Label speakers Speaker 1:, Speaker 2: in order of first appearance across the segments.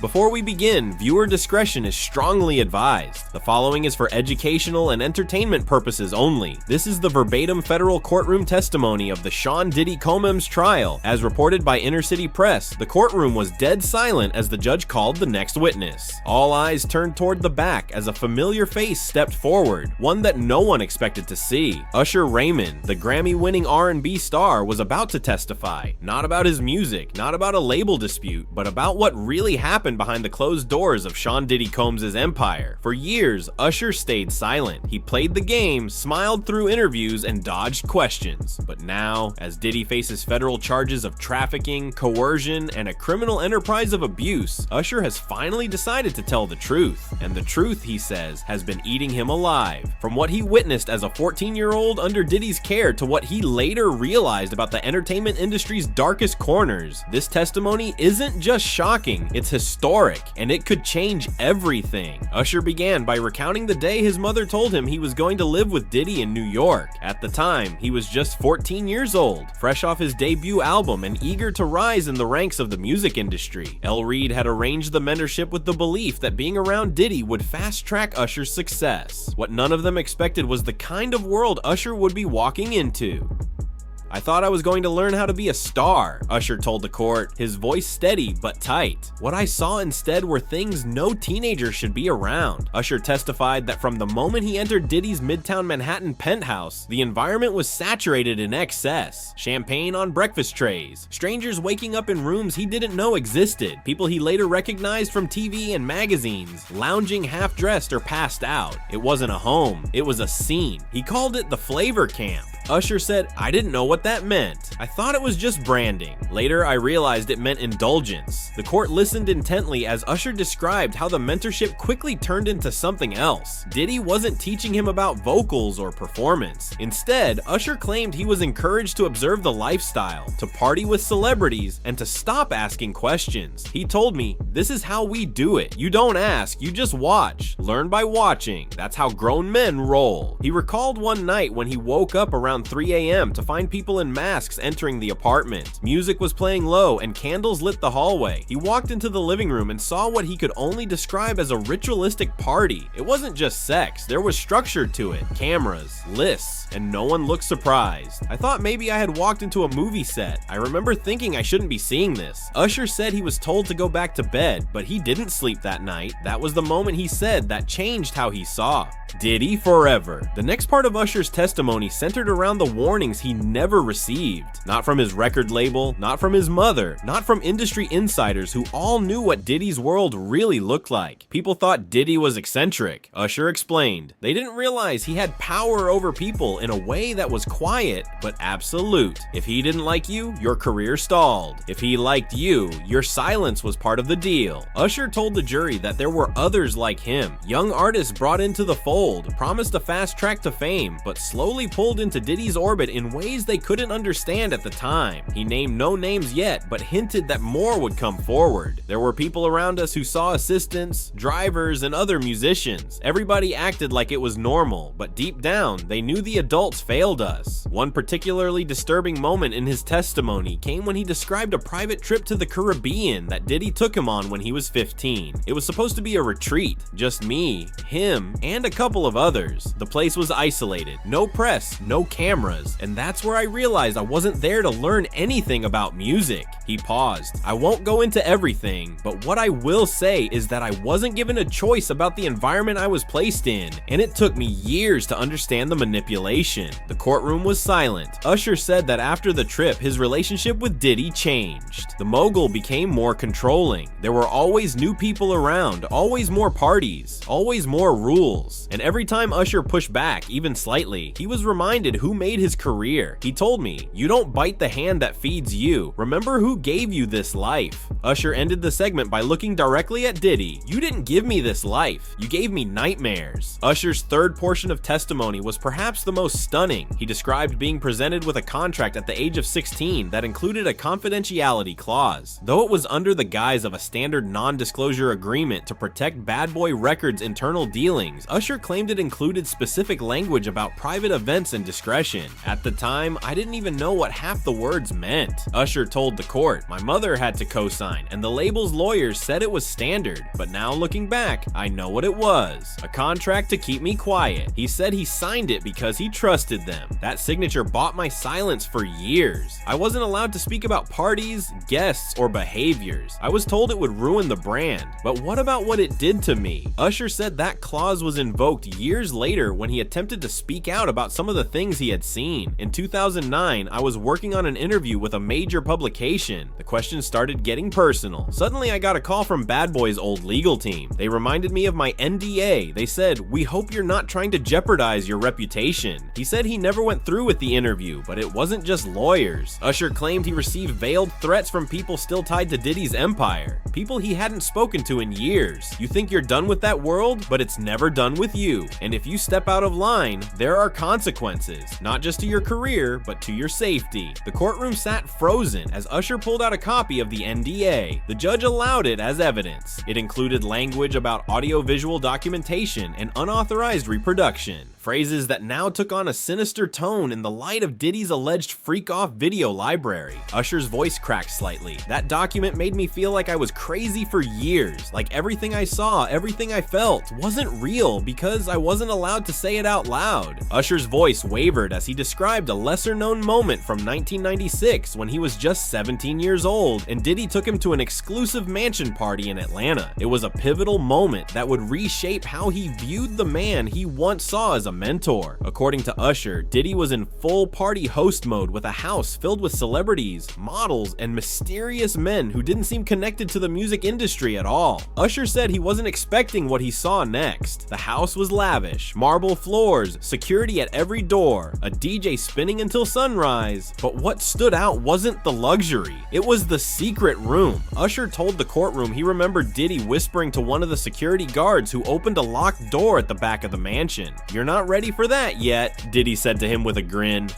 Speaker 1: Before we begin, viewer discretion is strongly advised. The following is for educational and entertainment purposes only. This is the verbatim federal courtroom testimony of the Sean Diddy Combs trial. As reported by Inner City Press, the courtroom was dead silent as the judge called the next witness. All eyes turned toward the back as a familiar face stepped forward, one that no one expected to see. Usher Raymond, the Grammy-winning R&B star, was about to testify, not about his music, not about a label dispute, but about what really happened behind the closed doors of Sean Diddy Combs' empire. For years, Usher stayed silent. He played the game, smiled through interviews, and dodged questions. But now, as Diddy faces federal charges of trafficking, coercion, and a criminal enterprise of abuse, Usher has finally decided to tell the truth. And the truth, he says, has been eating him alive. From what he witnessed as a 14-year-old under Diddy's care to what he later realized about the entertainment industry's darkest corners, this testimony isn't just shocking, it's historic, and it could change everything. Usher began by recounting the day his mother told him he was going to live with Diddy in New York. At the time, he was just 14 years old, fresh off his debut album and eager to rise in the ranks of the music industry. L. Reid had arranged the mentorship with the belief that being around Diddy would fast-track Usher's success. What none of them expected was the kind of world Usher would be walking into. "I thought I was going to learn how to be a star," Usher told the court, his voice steady but tight. "What I saw instead were things no teenager should be around." Usher testified that from the moment he entered Diddy's Midtown Manhattan penthouse, the environment was saturated in excess. Champagne on breakfast trays, strangers waking up in rooms he didn't know existed, people he later recognized from TV and magazines, lounging half-dressed or passed out. It wasn't a home, it was a scene. He called it the flavor camp. Usher said, "I didn't know what that meant. I thought it was just branding. Later, I realized it meant indulgence." The court listened intently as Usher described how the mentorship quickly turned into something else. Diddy wasn't teaching him about vocals or performance. Instead, Usher claimed he was encouraged to observe the lifestyle, to party with celebrities, and to stop asking questions. "He told me, this is how we do it. You don't ask, you just watch. Learn by watching. That's how grown men roll." He recalled one night when he woke up around 3 a.m. to find people in masks entering the apartment. Music was playing low and candles lit the hallway. He walked into the living room and saw what he could only describe as a ritualistic party. It wasn't just sex, there was structure to it. Cameras, lists, and no one looked surprised. "I thought maybe I had walked into a movie set. I remember thinking I shouldn't be seeing this." Usher said he was told to go back to bed, but he didn't sleep that night. That was the moment, he said, that changed how he saw Diddy forever. The next part of Usher's testimony centered around the warnings he never received. Not from his record label, not from his mother, not from industry insiders who all knew what Diddy's world really looked like. People thought Diddy was eccentric. Usher explained. They didn't realize he had power over people in a way that was quiet but absolute. If he didn't like you, your career stalled. If he liked you, your silence was part of the deal. Usher told the jury that there were others like him, young artists brought into the fold, promised a fast track to fame, but slowly pulled into Diddy's orbit in ways they couldn't understand at the time. He named no names yet, but hinted that more would come forward. "There were people around us who saw assistants, drivers, and other musicians. Everybody acted like it was normal, but deep down, they knew the adults failed us." One particularly disturbing moment in his testimony came when he described a private trip to the Caribbean that Diddy took him on when he was 15. It was supposed to be a retreat, just me, him, and a couple of others. The place was isolated, no press, no cameras, and that's where I realized I wasn't there to learn anything about music. He paused. "I won't go into everything, but what I will say is that I wasn't given a choice about the environment I was placed in, and it took me years to understand the manipulation." The courtroom was silent. Usher said that after the trip, his relationship with Diddy changed. The mogul became more controlling. There were always new people around, always more parties, always more rules. And every time Usher pushed back, even slightly, he was reminded who made his career. He told me, "You don't bite the hand that feeds you. Remember who gave you this life." Usher ended the segment by looking directly at Diddy. "You didn't give me this life. You gave me nightmares." Usher's third portion of testimony was perhaps the most stunning. He described being presented with a contract at the age of 16 that included a confidentiality clause. Though it was under the guise of a standard non-disclosure agreement to protect Bad Boy Records' internal dealings, Usher claimed it included specific language about private events and discrepancies. discretion. At the time, I didn't even know what half the words meant. Usher told the court, my mother had to co-sign, and the label's lawyers said it was standard, but now looking back, I know what it was. A contract to keep me quiet. He said he signed it because he trusted them. That signature bought my silence for years. I wasn't allowed to speak about parties, guests, or behaviors. I was told it would ruin the brand, but what about what it did to me? Usher said that clause was invoked years later when he attempted to speak out about some of the things he had seen. In 2009, I was working on an interview with a major publication. The questions started getting personal. Suddenly, I got a call from Bad Boy's old legal team. They reminded me of my NDA. They said, "We hope you're not trying to jeopardize your reputation." He said he never went through with the interview, but it wasn't just lawyers. Usher claimed he received veiled threats from people still tied to Diddy's empire, people he hadn't spoken to in years. You think you're done with that world, but it's never done with you. And if you step out of line, there are consequences, not just to your career, but to your safety. The courtroom sat frozen as Usher pulled out a copy of the NDA. The judge allowed it as evidence. It included language about audiovisual documentation and unauthorized reproduction. Phrases that now took on a sinister tone in the light of Diddy's alleged freak-off video library. Usher's voice cracked slightly. That document made me feel like I was crazy for years, like everything I saw, everything I felt wasn't real because I wasn't allowed to say it out loud. Usher's voice wavered as he described a lesser-known moment from 1996 when he was just 17 years old and Diddy took him to an exclusive mansion party in Atlanta. It was a pivotal moment that would reshape how he viewed the man he once saw as a mentor. According to Usher, Diddy was in full party host mode with a house filled with celebrities, models, and mysterious men who didn't seem connected to the music industry at all. Usher said he wasn't expecting what he saw next. The house was lavish, marble floors, security at every door, a DJ spinning until sunrise. But what stood out wasn't the luxury, it was the secret room. Usher told the courtroom he remembered Diddy whispering to one of the security guards who opened a locked door at the back of the mansion. "You're not ready for that yet," Diddy said to him with a grin.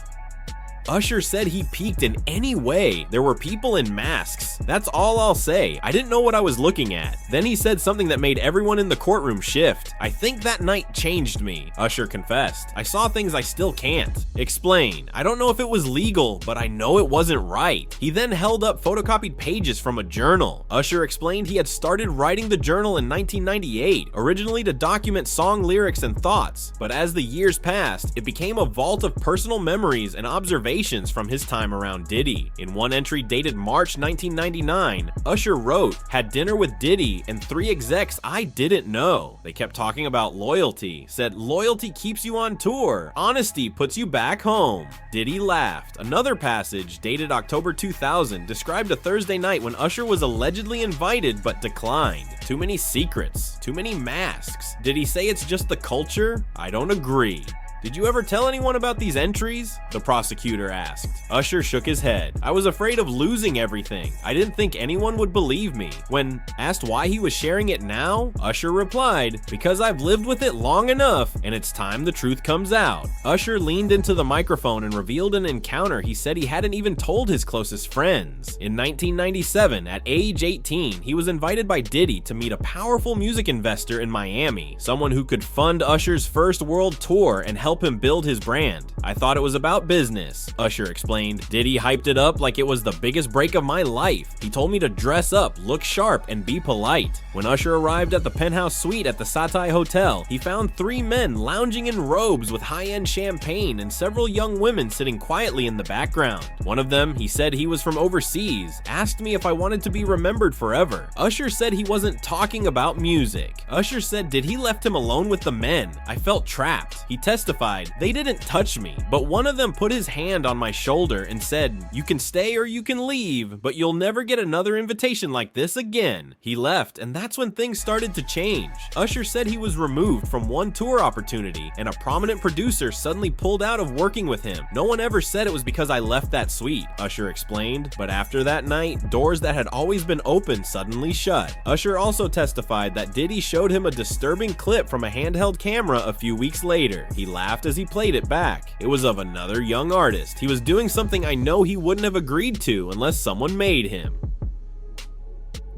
Speaker 1: Usher said he peeked in any way. There were people in masks. That's all I'll say. I didn't know what I was looking at. Then he said something that made everyone in the courtroom shift. "I think that night changed me," Usher confessed. "I saw things I still can't explain. I don't know if it was legal, but I know it wasn't right." He then held up photocopied pages from a journal. Usher explained he had started writing the journal in 1998, originally to document song lyrics and thoughts. But as the years passed, it became a vault of personal memories and observations from his time around Diddy. In one entry dated March 1999, Usher wrote, "Had dinner with Diddy and 3 execs I didn't know. They kept talking about loyalty, said loyalty keeps you on tour, honesty puts you back home." Diddy laughed. Another passage dated October 2000 described a Thursday night when Usher was allegedly invited but declined. Too many secrets, too many masks. Did he say it's just the culture? I don't agree. "Did you ever tell anyone about these entries?" the prosecutor asked. Usher shook his head. "I was afraid of losing everything. I didn't think anyone would believe me." When asked why he was sharing it now, Usher replied, "Because I've lived with it long enough, and it's time the truth comes out." Usher leaned into the microphone and revealed an encounter he said he hadn't even told his closest friends. In 1997, at age 18, he was invited by Diddy to meet a powerful music investor in Miami, someone who could fund Usher's first world tour and help him build his brand. "I thought it was about business," Usher explained. "Diddy hyped it up like it was the biggest break of my life. He told me to dress up, look sharp, and be polite." When Usher arrived at the penthouse suite at the Satay Hotel, he found 3 men lounging in robes with high-end champagne and several young women sitting quietly in the background. One of them, he said he was from overseas, asked me if I wanted to be remembered forever. Usher said he wasn't talking about music. Usher said Diddy left him alone with the men. "I felt trapped." He testified, "They didn't touch me, but one of them put his hand on my shoulder and said, 'You can stay or you can leave, but you'll never get another invitation like this again.' He left, and that's when things started to change." Usher said he was removed from one tour opportunity, and a prominent producer suddenly pulled out of working with him. "No one ever said it was because I left that suite," Usher explained, but after that night, doors that had always been open suddenly shut. Usher also testified that Diddy showed him a disturbing clip from a handheld camera a few weeks later. He laughed as he played it back. It was of another young artist. He was doing something I know he wouldn't have agreed to unless someone made him.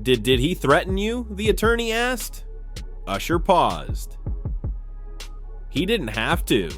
Speaker 1: Did he threaten you?" the attorney asked. Usher paused. "He didn't have to."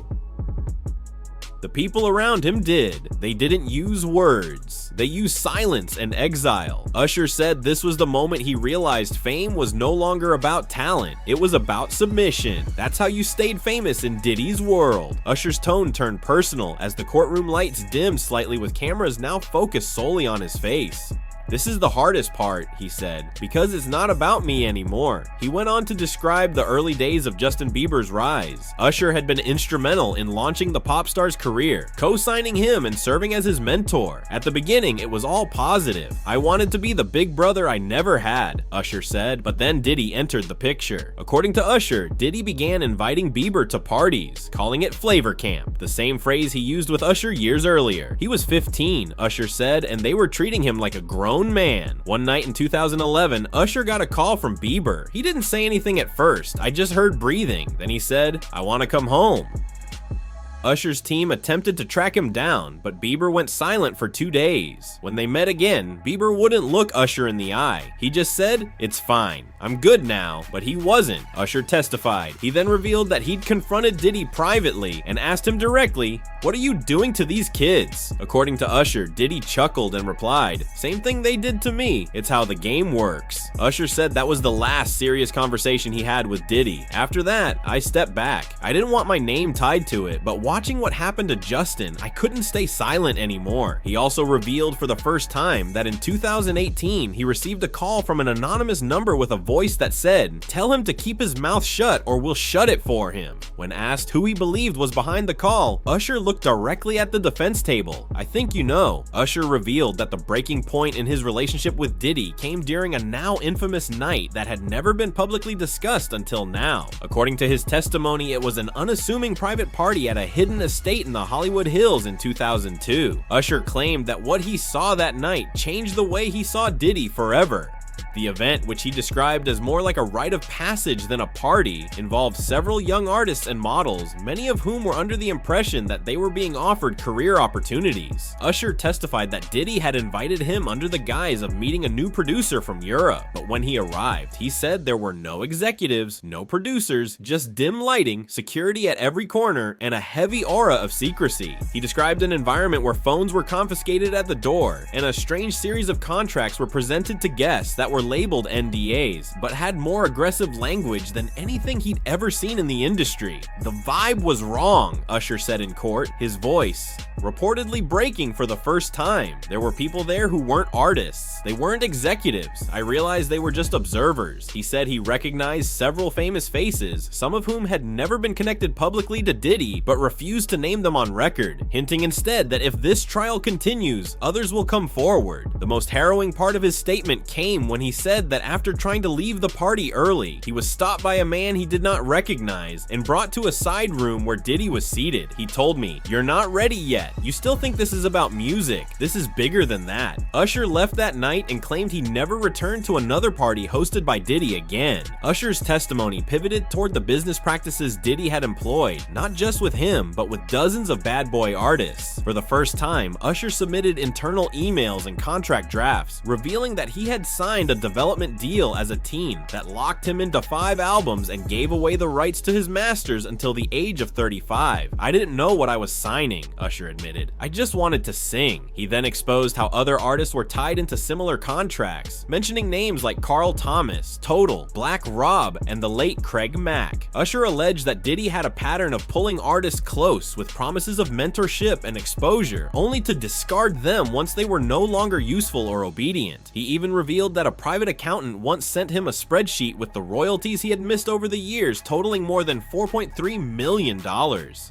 Speaker 1: The people around him did. They didn't use words. They used silence and exile. Usher said this was the moment he realized fame was no longer about talent. It was about submission. That's how you stayed famous in Diddy's world. Usher's tone turned personal as the courtroom lights dimmed slightly with cameras now focused solely on his face. "This is the hardest part," he said, "because it's not about me anymore." He went on to describe the early days of Justin Bieber's rise. Usher had been instrumental in launching the pop star's career, co-signing him and serving as his mentor. "At the beginning, it was all positive. I wanted to be the big brother I never had," Usher said, but then Diddy entered the picture. According to Usher, Diddy began inviting Bieber to parties, calling it flavor camp, the same phrase he used with Usher years earlier. He was 15, Usher said, and they were treating him like a grown man. One night in 2011, Usher got a call from Bieber. He didn't say anything at first. "I just heard breathing." Then he said, "I want to come home." Usher's team attempted to track him down, but Bieber went silent for 2 days. When they met again, Bieber wouldn't look Usher in the eye. He just said, "It's fine. I'm good now," but he wasn't, Usher testified. He then revealed that he'd confronted Diddy privately and asked him directly, "What are you doing to these kids?" According to Usher, Diddy chuckled and replied, "Same thing they did to me. It's how the game works." Usher said that was the last serious conversation he had with Diddy. "After that, I stepped back. I didn't want my name tied to it, but watching what happened to Justin, I couldn't stay silent anymore." He also revealed for the first time that in 2018, he received a call from an anonymous number with a voice that said, "Tell him to keep his mouth shut or we'll shut it for him." When asked who he believed was behind the call, Usher looked directly at the defense table. "I think you know." Usher revealed that the breaking point in his relationship with Diddy came during a now infamous night that had never been publicly discussed until now. According to his testimony, it was an unassuming private party at a hidden estate in the Hollywood Hills in 2002. Usher claimed that what he saw that night changed the way he saw Diddy forever. The event, which he described as more like a rite of passage than a party, involved several young artists and models, many of whom were under the impression that they were being offered career opportunities. Usher testified that Diddy had invited him under the guise of meeting a new producer from Europe, but when he arrived, he said there were no executives, no producers, just dim lighting, security at every corner, and a heavy aura of secrecy. He described an environment where phones were confiscated at the door, and a strange series of contracts were presented to guests that were labeled NDAs, but had more aggressive language than anything he'd ever seen in the industry. "The vibe was wrong," Usher said in court, his voice reportedly breaking for the first time. "There were people there who weren't artists. They weren't executives. I realized they were just observers." He said he recognized several famous faces, some of whom had never been connected publicly to Diddy, but refused to name them on record, hinting instead that if this trial continues, others will come forward. The most harrowing part of his statement came when he said that after trying to leave the party early, he was stopped by a man he did not recognize and brought to a side room where Diddy was seated. "He told me, 'You're not ready yet. You still think this is about music. This is bigger than that.'" Usher left that night and claimed he never returned to another party hosted by Diddy again. Usher's testimony pivoted toward the business practices Diddy had employed, not just with him, but with dozens of bad boy artists. For the first time, Usher submitted internal emails and contract drafts, revealing that he had signed a development deal as a teen that locked him into 5 albums and gave away the rights to his masters until the age of 35. "I didn't know what I was signing," Usher admitted. "I just wanted to sing." He then exposed how other artists were tied into similar contracts, mentioning names like Carl Thomas, Total, Black Rob, and the late Craig Mack. Usher alleged that Diddy had a pattern of pulling artists close with promises of mentorship and exposure, only to discard them once they were no longer useful or obedient. He even revealed that a private accountant once sent him a spreadsheet with the royalties he had missed over the years totaling more than $4.3 million.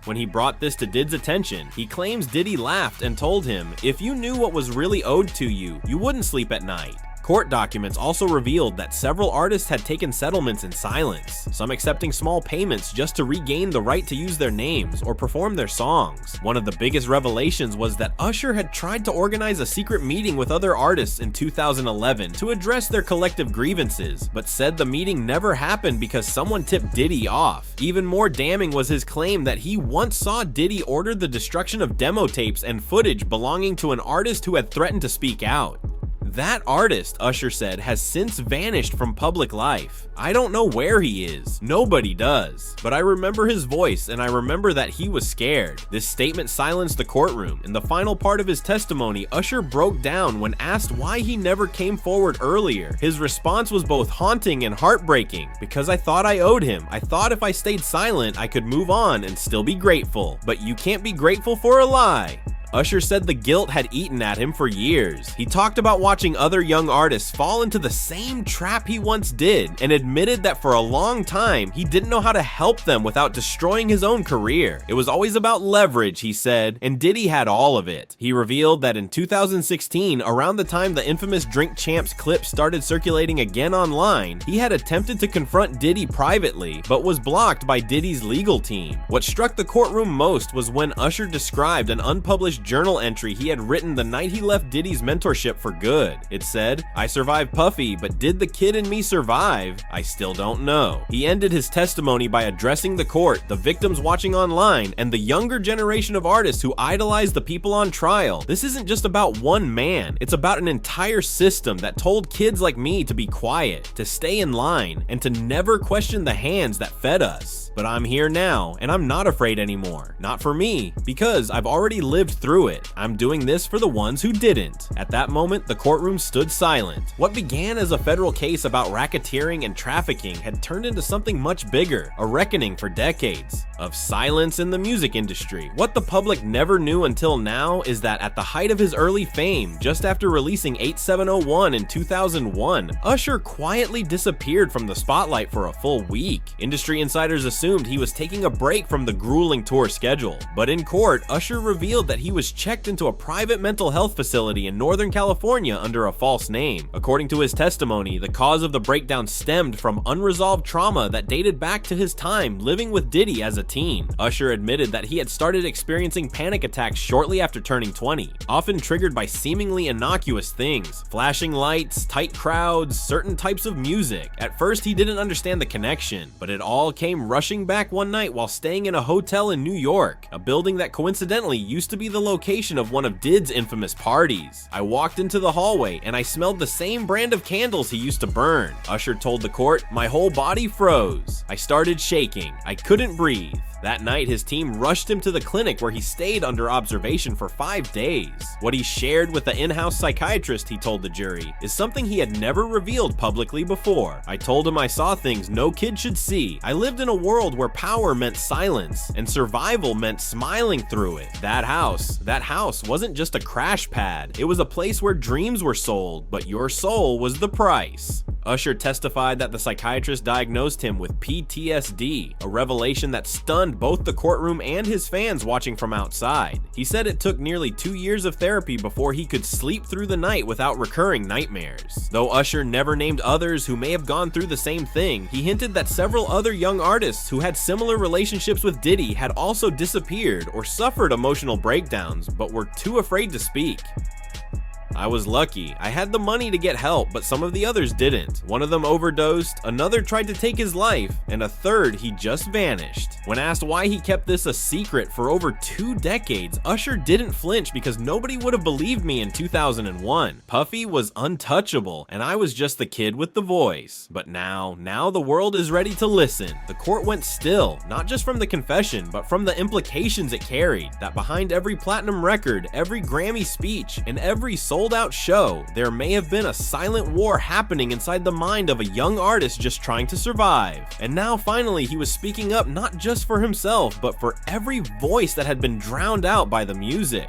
Speaker 1: When he brought this to Did's attention, he claims Diddy laughed and told him, "If you knew what was really owed to you, you wouldn't sleep at night." Court documents also revealed that several artists had taken settlements in silence, some accepting small payments just to regain the right to use their names or perform their songs. One of the biggest revelations was that Usher had tried to organize a secret meeting with other artists in 2011 to address their collective grievances, but said the meeting never happened because someone tipped Diddy off. Even more damning was his claim that he once saw Diddy order the destruction of demo tapes and footage belonging to an artist who had threatened to speak out. That artist, Usher said, has since vanished from public life. I don't know where he is. Nobody does. But I remember his voice, and I remember that he was scared. This statement silenced the courtroom. In the final part of his testimony, Usher broke down when asked why he never came forward earlier. His response was both haunting and heartbreaking. Because I thought I owed him. I thought if I stayed silent, I could move on and still be grateful. But you can't be grateful for a lie. Usher said the guilt had eaten at him for years. He talked about watching other young artists fall into the same trap he once did, and admitted that for a long time, he didn't know how to help them without destroying his own career. It was always about leverage, he said, and Diddy had all of it. He revealed that in 2016, around the time the infamous Drink Champs clip started circulating again online, he had attempted to confront Diddy privately, but was blocked by Diddy's legal team. What struck the courtroom most was when Usher described an unpublished journal entry he had written the night he left Diddy's mentorship for good. It said, "I survived Puffy, but did the kid in me survive? I still don't know." He ended his testimony by addressing the court, the victims watching online, and the younger generation of artists who idolize the people on trial. This isn't just about one man. It's about an entire system that told kids like me to be quiet, to stay in line, and to never question the hands that fed us. But I'm here now, and I'm not afraid anymore. Not for me, because I've already lived through it. I'm doing this for the ones who didn't. At that moment, the courtroom stood silent. What began as a federal case about racketeering and trafficking had turned into something much bigger, a reckoning for decades of silence in the music industry. What the public never knew until now is that at the height of his early fame, just after releasing 8701 in 2001, Usher quietly disappeared from the spotlight for a full week. Industry insiders assumed he was taking a break from the grueling tour schedule. But in court, Usher revealed that he was checked into a private mental health facility in Northern California under a false name. According to his testimony, the cause of the breakdown stemmed from unresolved trauma that dated back to his time living with Diddy as a teen. Usher admitted that he had started experiencing panic attacks shortly after turning 20, often triggered by seemingly innocuous things: flashing lights, tight crowds, certain types of music. At first, he didn't understand the connection, but it all came rushing back one night while staying in a hotel in New York, a building that coincidentally used to be the location of one of Did's infamous parties. "I walked into the hallway and I smelled the same brand of candles he used to burn," Usher told the court. "My whole body froze. I started shaking. I couldn't breathe." That night, his team rushed him to the clinic where he stayed under observation for 5 days. What he shared with the in-house psychiatrist, he told the jury, is something he had never revealed publicly before. "I told him I saw things no kid should see. I lived in a world where power meant silence and survival meant smiling through it. That house wasn't just a crash pad. It was a place where dreams were sold, but your soul was the price." Usher testified that the psychiatrist diagnosed him with PTSD, a revelation that stunned both the courtroom and his fans watching from outside. He said it took nearly 2 years of therapy before he could sleep through the night without recurring nightmares. Though Usher never named others who may have gone through the same thing, he hinted that several other young artists who had similar relationships with Diddy had also disappeared or suffered emotional breakdowns, but were too afraid to speak. "I was lucky. I had the money to get help, but some of the others didn't. One of them overdosed, another tried to take his life, and a third, he just vanished." When asked why he kept this a secret for over 2 decades, Usher didn't flinch because nobody would have believed me in 2001. "Puffy was untouchable, and I was just the kid with the voice. But now the world is ready to listen." The court went still, not just from the confession, but from the implications it carried, that behind every platinum record, every Grammy speech, and every sold-out show, there may have been a silent war happening inside the mind of a young artist just trying to survive. And now finally he was speaking up not just for himself, but for every voice that had been drowned out by the music.